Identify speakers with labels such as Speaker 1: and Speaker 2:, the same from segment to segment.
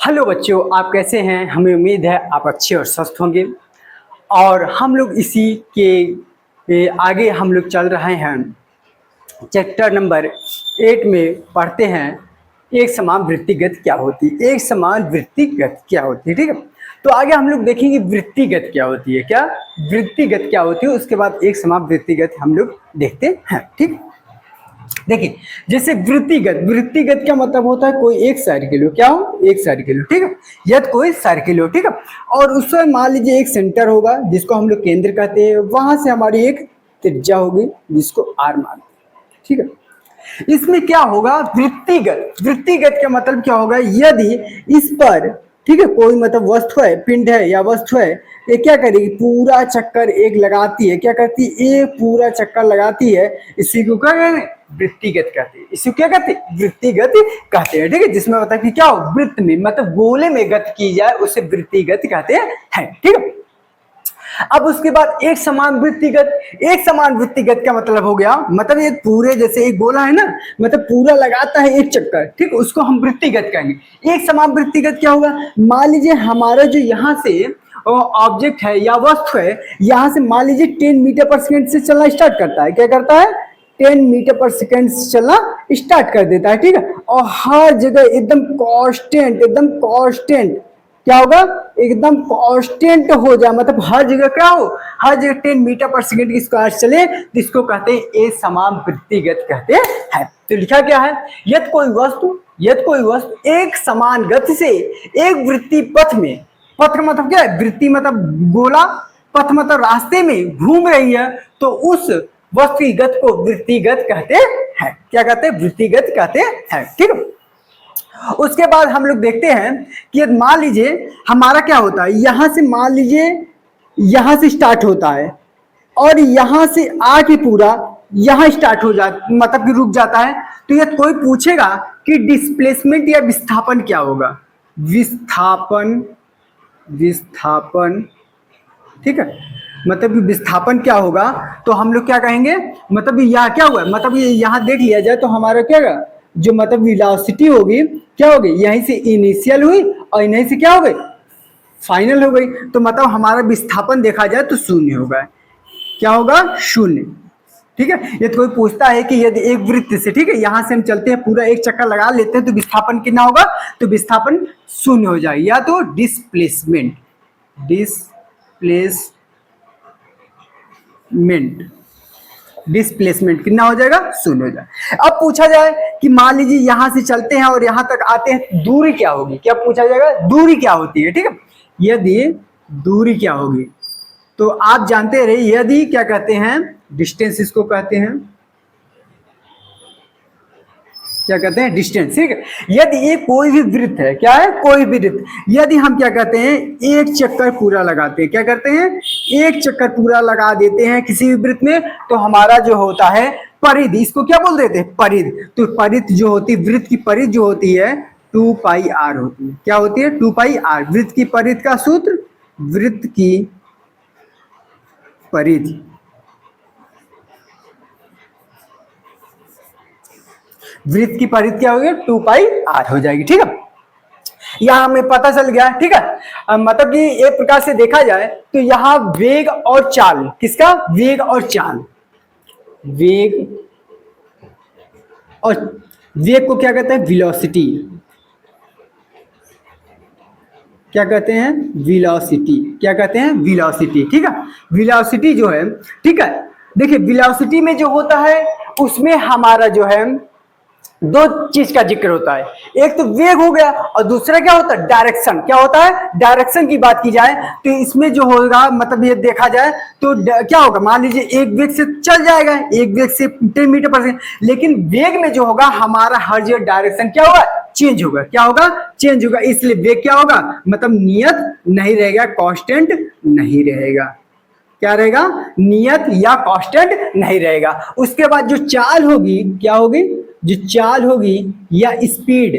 Speaker 1: Hello बच्चों, आप कैसे हैं? हमें उम्मीद है आप अच्छे और स्वस्थ होंगे। और हम लोग इसी के आगे हम लोग चल रहे हैं। चैप्टर नंबर 8 में पढ़ते हैं एक समान वृत्तिगत क्या होती है। एक समान वृत्तिगत क्या होती है, ठीक है। तो आगे हम लोग देखेंगे वृत्तिगत क्या होती है, क्या वृत्तिगत क्या होती है, उसके बाद एक समान वृत्तिगत हम लोग देखते हैं, ठीक। देखिए, जैसे वृत्तिगत, वृत्तिगत का मतलब होता है कोई एक सर्किल हो, क्या हो, एक सर्किल हो, ठीक है। यदि कोई सर्किल हो, ठीक है, और उसमें मान लीजिए एक सेंटर होगा जिसको हम लोग केंद्र कहते हैं, वहां से हमारी एक त्रिज्या होगी जिसको आर मानते हैं, ठीक है। इसमें क्या होगा, वृत्तिगत, वृत्तिगत का मतलब क्या होगा, यदि इस पर, ठीक है, कोई मतलब वस्तु है, पिंड है या वस्तु है, ये क्या करेगी, पूरा चक्कर एक लगाती है, क्या करती है, एक पूरा चक्कर लगाती है। इसी को क्या कहते हैं, वृत्तिगत कहते हैं। इसी को क्या कहते हैं, वृत्तिगत कहते हैं, ठीक है। जिसमें होता है कि क्या हो, वृत्त में मतलब गोले में गति की जाए उसे वृत्तिगत कहते हैं, ठीक है। अब उसके बाद एक समान वृत्तिगत, एक समान वृत्तिगत का मतलब हो गया, मतलब ये पूरे जैसे एक गोला है ना, मतलब पूरा लगाता है एक चक्कर, ठीक, उसको हम वृत्तिगत कहेंगे। एक समान वृत्तिगत क्या होगा, मान लीजिए हमारा जो यहाँ से ऑब्जेक्ट है या वस्तु है, यहाँ से मान लीजिए 10 मीटर पर सेकेंड से चलना स्टार्ट करता है, क्या करता है, 10 मीटर पर सेकेंड से चलना स्टार्ट कर देता है, ठीक है। और हर जगह एकदम कांस्टेंट, एकदम कांस्टेंट क्या होगा, एकदम कांस्टेंट हो जाए, मतलब हर जगह क्या हो, हर जगह 10 मीटर पर सेकेंड की स्क्वायर चले, जिसको कहते हैं एक समान वृत्तिगत कहते हैं। तो लिखा क्या है, यदि कोई वस्तु एक समान गति से एक वृत्ति पथ में, पथ का मतलब क्या है, वृत्ति मतलब गोला, पथ मतलब रास्ते में घूम रही है, तो उस वस्तु की गति को वृत्तिगत कहते हैं। क्या कहते हैं, वृत्तिगत कहते हैं, ठीक है। उसके बाद हम लोग देखते हैं कि मान लीजिए हमारा क्या होता है, यहां से मान लीजिए यहां से स्टार्ट होता है और यहां से आके पूरा यहां स्टार्ट हो जाता, मतलब कि रुक जाता है। तो ये कोई पूछेगा कि डिस्प्लेसमेंट या विस्थापन क्या होगा, विस्थापन, विस्थापन, ठीक है, मतलब कि विस्थापन क्या होगा, तो हम लोग क्या कहेंगे, मतलब यहाँ क्या हुआ, मतलब ये यहाँ देख लिया जाए तो हमारा क्या होगा, जो मतलब वेलोसिटी होगी क्या होगी, यहीं से इनिशियल हुई और यहीं से क्या हो गई, फाइनल हो गई। तो मतलब हमारा विस्थापन देखा जाए तो शून्य होगा, क्या होगा, शून्य, ठीक है। यदि कोई पूछता है कि यदि एक वृत्त से, ठीक है, यहां से हम चलते हैं पूरा एक चक्कर लगा लेते हैं तो विस्थापन कितना होगा, तो विस्थापन शून्य हो जाएगा, या तो डिस्प्लेसमेंट, डिस्प्लेसमेंट कितना हो जाएगा, शून्य हो जाएगा। अब पूछा जाए कि मान लीजिए यहां से चलते हैं और यहां तक आते हैं, दूरी क्या होगी, क्या पूछा जाएगा, दूरी क्या होती है, ठीक है। यदि दूरी क्या होगी, तो आप जानते रहे, यदि क्या कहते हैं, डिस्टेंस इसको कहते हैं, क्या कहते हैं, डिस्टेंस, ठीक है। यदि ये कोई भी वृत्त है, क्या है, कोई भी वृत्त, यदि हम क्या कहते हैं, एक चक्कर पूरा लगाते हैं, क्या करते हैं, एक चक्कर पूरा लगा देते हैं किसी भी वृत्त में, तो हमारा जो होता है परिधि, इसको क्या बोल देते हैं, परिधि। तो परिधि जो होती है, वृत्त की परिधि जो होती है 2 पाई आर होती है, क्या होती है, 2 पाई आर। वृत्त की परिधि का सूत्र, वृत्त की परिधि, वृत्त की परिधि क्या होगी, 2 पाई आर हो जाएगी, ठीक है। यहां हमें पता चल गया, ठीक है। मतलब कि एक प्रकार से देखा जाए तो यहां वेग और चाल, किसका, वेग और चाल, वेग और, वेग को क्या कहते हैं, वेलोसिटी, क्या कहते हैं, वेलोसिटी, क्या कहते हैं, वेलोसिटी, ठीक है। वेलोसिटी जो है, ठीक है, देखिए वेलोसिटी में जो होता है उसमें हमारा जो है दो चीज का जिक्र होता है, एक तो वेग हो गया और दूसरा क्या होता है, डायरेक्शन। क्या होता है, डायरेक्शन की बात की जाए तो इसमें जो होगा, मतलब ये देखा जाए तो क्या होगा, मान लीजिए एक वेग से चल जाएगा, एक वेग से 10 मीटर पर सेकेंड, लेकिन वेग में जो होगा हमारा हर जगह डायरेक्शन क्या होगा, चेंज होगा, क्या होगा, चेंज होगा। इसलिए वेग क्या होगा, मतलब नियत नहीं रहेगा, कांस्टेंट नहीं रहेगा, क्या रहेगा, नियत या कांस्टेंट नहीं रहेगा। उसके बाद जो चाल होगी, क्या होगी, जो चाल होगी या स्पीड,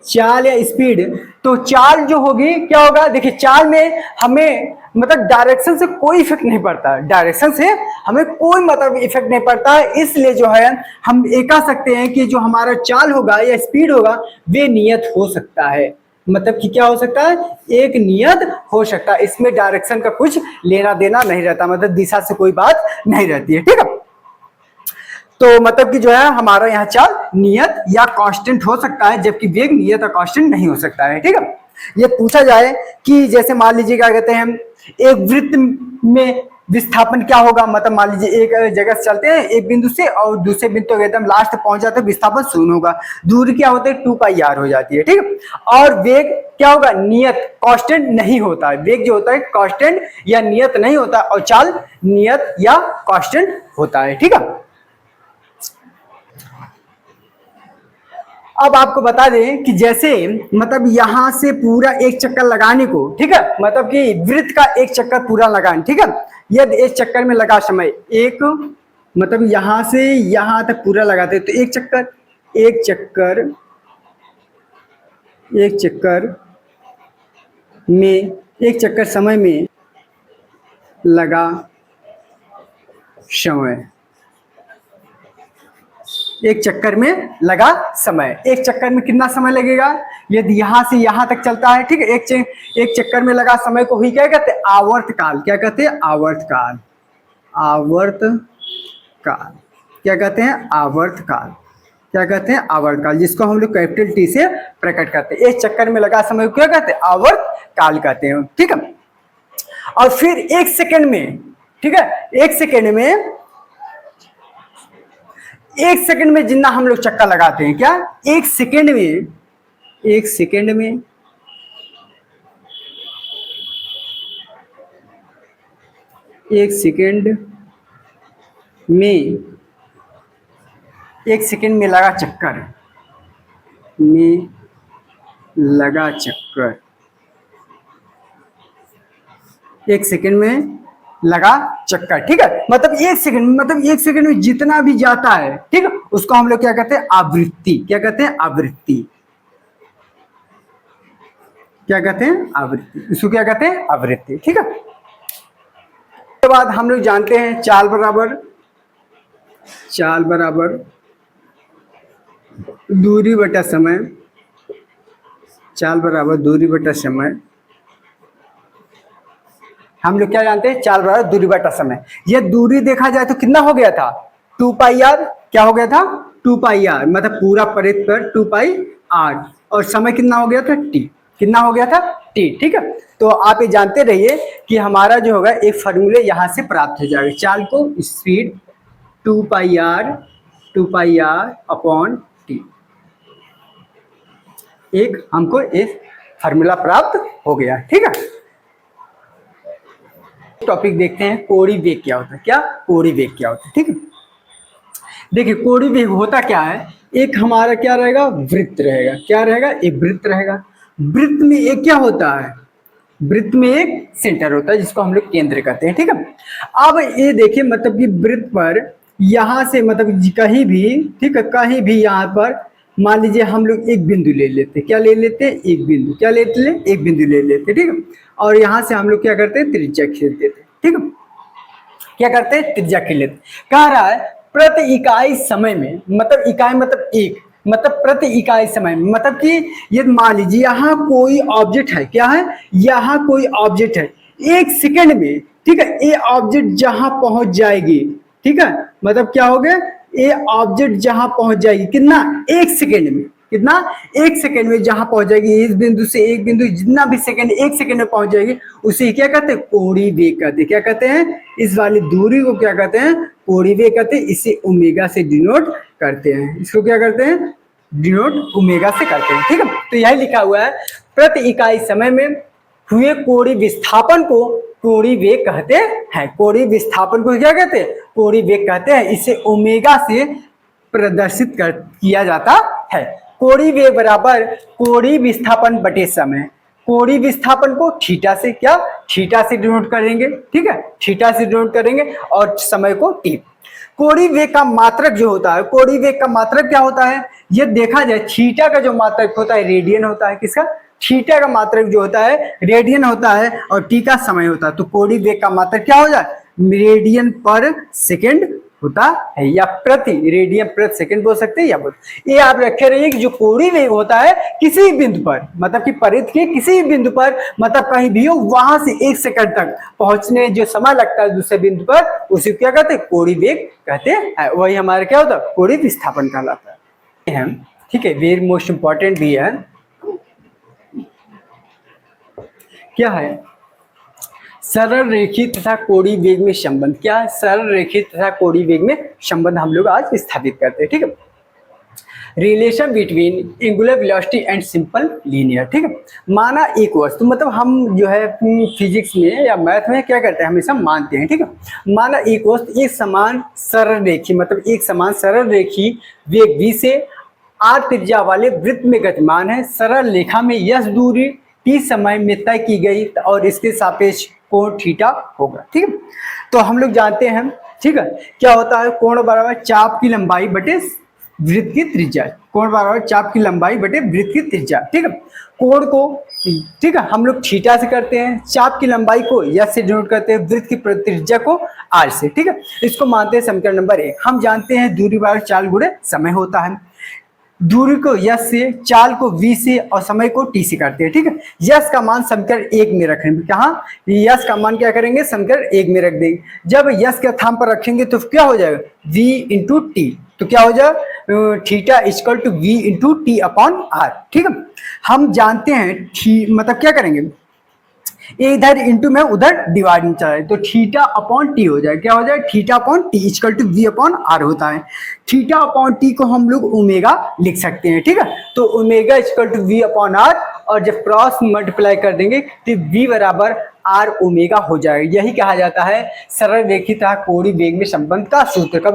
Speaker 1: चाल या स्पीड, तो चाल जो होगी क्या होगा, देखिए चाल में हमें मतलब डायरेक्शन से कोई इफेक्ट नहीं पड़ता, डायरेक्शन से हमें कोई मतलब इफेक्ट नहीं पड़ता है। इसलिए जो है हम ये कह सकते हैं कि जो हमारा चाल होगा या स्पीड होगा वे नियत हो सकता है। मतलब कि क्या हो सकता है, एक नियत हो सकता है, इसमें डायरेक्शन का कुछ लेना देना नहीं रहता, मतलब दिशा से कोई बात नहीं रहती है। ठीक है, तो मतलब कि जो है हमारा यहाँ चाल नियत या कांस्टेंट हो सकता है, जबकि वेग नियत और कांस्टेंट नहीं हो सकता है। ठीक है, ये पूछा जाए कि जैसे मान लीजिए क्या कहते हैं, एक वृत्त में विस्थापन क्या होगा, मतलब मान लीजिए एक जगह से चलते हैं एक बिंदु से और दूसरे बिंदु तक एकदम लास्ट पहुंच जाते हैं, विस्थापन शून्य होगा, दूरी क्या होता है 2πr हो जाती है। ठीक है, और वेग क्या होगा, नियत कांस्टेंट नहीं होता है, वेग जो होता है कांस्टेंट या नियत नहीं होता, और चाल नियत या कांस्टेंट होता है। ठीक है, अब आपको बता दें कि जैसे मतलब यहां से पूरा एक चक्कर लगाने को, ठीक है, मतलब कि वृत्त का एक चक्कर पूरा लगाने, ठीक है, यदि एक चक्कर में लगा समय एक, मतलब यहां से यहां तक पूरा लगाते तो एक चक्कर, एक चक्कर, एक चक्कर में, एक चक्कर समय में लगा समय, एक चक्कर में लगा समय, एक चक्कर में कितना समय लगेगा, यदि यहां से यहां तक चलता है, ठीक है, एक चक्कर में लगा समय को ही क्या कहते हैं, आवर्त काल, क्या कहते हैं, आवर्त काल, आवर्त काल, क्या कहते हैं, आवर्त काल, क्या कहते हैं, आवर्त काल, जिसको हम लोग कैपिटल टी से प्रकट करते हैं। एक चक्कर में लगा समय को क्या कहते हैं, आवर्त काल कहते हैं। ठीक है, और फिर एक सेकंड में, ठीक है, एक सेकंड में, एक सेकंड में जितना हम लोग चक्का लगाते हैं, क्या एक सेकंड में, एक सेकंड में एक सेकंड में, एक सेकंड में लगा चक्कर, में लगा चक्कर, एक सेकंड में लगा चक्कर। ठीक है, मतलब एक सेकंड, मतलब एक सेकंड में जितना भी जाता है, ठीक है, उसको हम लोग क्या कहते हैं, आवृत्ति, क्या कहते हैं, आवृत्ति, क्या कहते हैं, आवृत्ति, इसको क्या कहते हैं, आवृत्ति। ठीक है, उसके बाद हम लोग जानते हैं चाल बराबर, चाल बराबर दूरी बटा समय, चाल बराबर दूरी बटा समय, हम लोग क्या जानते हैं, चाल बराबर दूरी बटा समय। ये दूरी देखा जाए तो कितना हो गया था, 2πr, क्या हो गया था, 2πr, मतलब पूरा परित पर 2πr, और समय कितना हो गया था, t, कितना हो गया था, t। ठीक है, तो आप ये जानते रहिए कि हमारा जो होगा एक फॉर्मूले यहां से प्राप्त हो जाएगा, चाल को स्पीड 2πr अपॉन t, एक हमको एक फार्मूला प्राप्त हो गया। ठीक है, टॉपिक देखते हैं, कोणीय वेग क्या होता है, क्या कोणीय वेग क्या होता है। ठीक है, देखिए कोणीय वेग होता क्या है, एक हमारा क्या रहेगा, वृत्त रहेगा, क्या रहेगा, एक वृत्त रहेगा, वृत्त में एक क्या होता है, वृत्त में एक सेंटर होता है जिसको हम लोग केंद्र कहते हैं। ठीक है, अब ये देखिए मतलब कि वृत्त पर यहां से मतलब कहीं भी, ठीक है, कहीं भी यहाँ पर मान लीजिए हम लोग एक बिंदु ले लेते, क्या ले लेते, एक बिंदु, क्या लेते, एक बिंदु ले लेते। ठीक है, और यहां से हम लोग क्या करते हैं, त्रिज्या खींच देते। ठीक है, क्या करते हैं, त्रिज्या खींच लेते। कह रहा है प्रति इकाई समय में, मतलब इकाई मतलब एक, मतलब प्रति इकाई समय में, मतलब कि ये मान लीजिए यहाँ कोई ऑब्जेक्ट है, क्या है, यहाँ कोई ऑब्जेक्ट है, एक सेकंड में, ठीक है, ये ऑब्जेक्ट जहां पहुंच जाएगी, ठीक है, मतलब क्या हो गया, ये ऑब्जेक्ट जहां पहुंच जाएगी, कितना, एक सेकंड में, कितना, एक सेकंड में जहां पहुंच जाएगी, इस बिंदु से एक बिंदु, जितना भी सेकंड, एक सेकंड में पहुंच जाएगी, उसे क्या कहते हैं, कोणीय वेग कहते हैं। क्या कहते हैं, इस वाली दूरी को क्या कहते हैं, कोणीय वेग कहते हैं। इसे ओमेगा से डिनोट करते हैं, इसको क्या करते हैं, डिनोट ओमेगा से करते हैं। ठीक है, तो यही लिखा हुआ है, प्रति इकाई समय में हुए कोणीय विस्थापन को कोणीय वेग कहते हैं। कोणीय विस्थापन को क्या कहते हैं, कोणीय वेग कहते हैं। इसे ओमेगा से प्रदर्शित किया जाता है। कोणीय वेग बराबर कोणीय विस्थापन बटे समय, कोणीय विस्थापन को थीटा से, क्या, थीटा से डिनोट करेंगे। ठीक है, थीटा से डिनोट करेंगे और समय को टी। कोणीय वेग का मात्रक जो होता है, कोणीय वेग का मात्रक क्या होता है, ये देखा जाए थीटा का जो मात्रक होता है रेडियन होता है, किसका, थीटा का मात्रक जो होता है रेडियन होता है और टी का समय होता है, तो कोणीय वेग का मात्रक क्या हो जाए, रेडियन पर सेकेंड होता है, या प्रति रेडियन प्रति सेकंड बोल सकते हैं, या बोल ये आप रखे रहिए कि जो कोणीय वेग होता है किसी भी बिंदु पर, मतलब कि परिध के किसी भी बिंदु पर, मतलब कहीं भी हो, वहां से 1 सेकंड तक पहुंचने जो समय लगता है दूसरे बिंदु पर, उसे क्या कहते हैं, कोणीय वेग कहते हैं। वही हमारा क्या होता है, कोणीय विस्थापन कहलाता है। ठीक है, वेरी मोस्ट इंपॉर्टेंट भी है, क्या है, सरल रेखित तथा कोणीय वेग में संबंध। क्या है, सरल रेखित तथा कोणीय वेग में संबंध हम लोग आज स्थापित करते हैं। ठीक है, relation between angular velocity and simple linear. ठीक है, माना एक वस्तु, मतलब हम जो है फिजिक्स में या मैथ में क्या करते हैं, हमेशा मानते हैं। ठीक है, माना एक वस्तु एक समान सरल रेखी, मतलब एक समान सरल रेखी वेग v से r त्रिज्या वाले वृत्त में गतिमान है। सरल रेखा में यह दूरी t समय में तय की गई और इसके सापेक्ष कोण थीटा होगा। ठीक है, तो हम लोग जानते हैं, ठीक है, क्या होता है, कोण बराबर चाप की लंबाई बटे वृत्त की त्रिज्या। कोण बराबर चाप की लंबाई बटे वृत्त की त्रिज्या। ठीक है, कोण को, ठीक है, हम लोग थीटा से करते हैं, चाप की लंबाई को यस से डिनोट करते हैं, वृत्त की त्रिज्या को आर से। ठीक है, इसको मानते हैं समीकरण नंबर 1। हम जानते हैं दूरी बराबर चाल गुणे समय होता है। दूरी को यस से, चाल को v से और समय को t से करते हैं। ठीक है, यस का मान समीकरण 1 में रखेंगे। कहाँ, यस का मान क्या करेंगे, समीकरण 1 में रख देंगे। जब यस के स्थान पर रखेंगे तो क्या हो जाएगा, v इंटू टी, तो क्या हो जाएगा, theta equal to v into T upon R. ठीक है, हम जानते हैं मतलब क्या करेंगे, ये इधर इंटू में उधर डिवाइडिंग चला है, तो थीटा अपॉन टी हो जाए, क्या हो जाए, theta upon T equal to V upon R होता है। थीटा अपॉन टी को हम लोग ओमेगा लिख सकते हैं। ठीक है, तो omega equal to V upon R, और जब क्रॉस मल्टीप्लाई कर देंगे तो वी बराबर आर ओमेगा हो जाएगा। यही कहा जाता है सरल रेखित कोणीय वेग में संबंध का सूत्र। कभी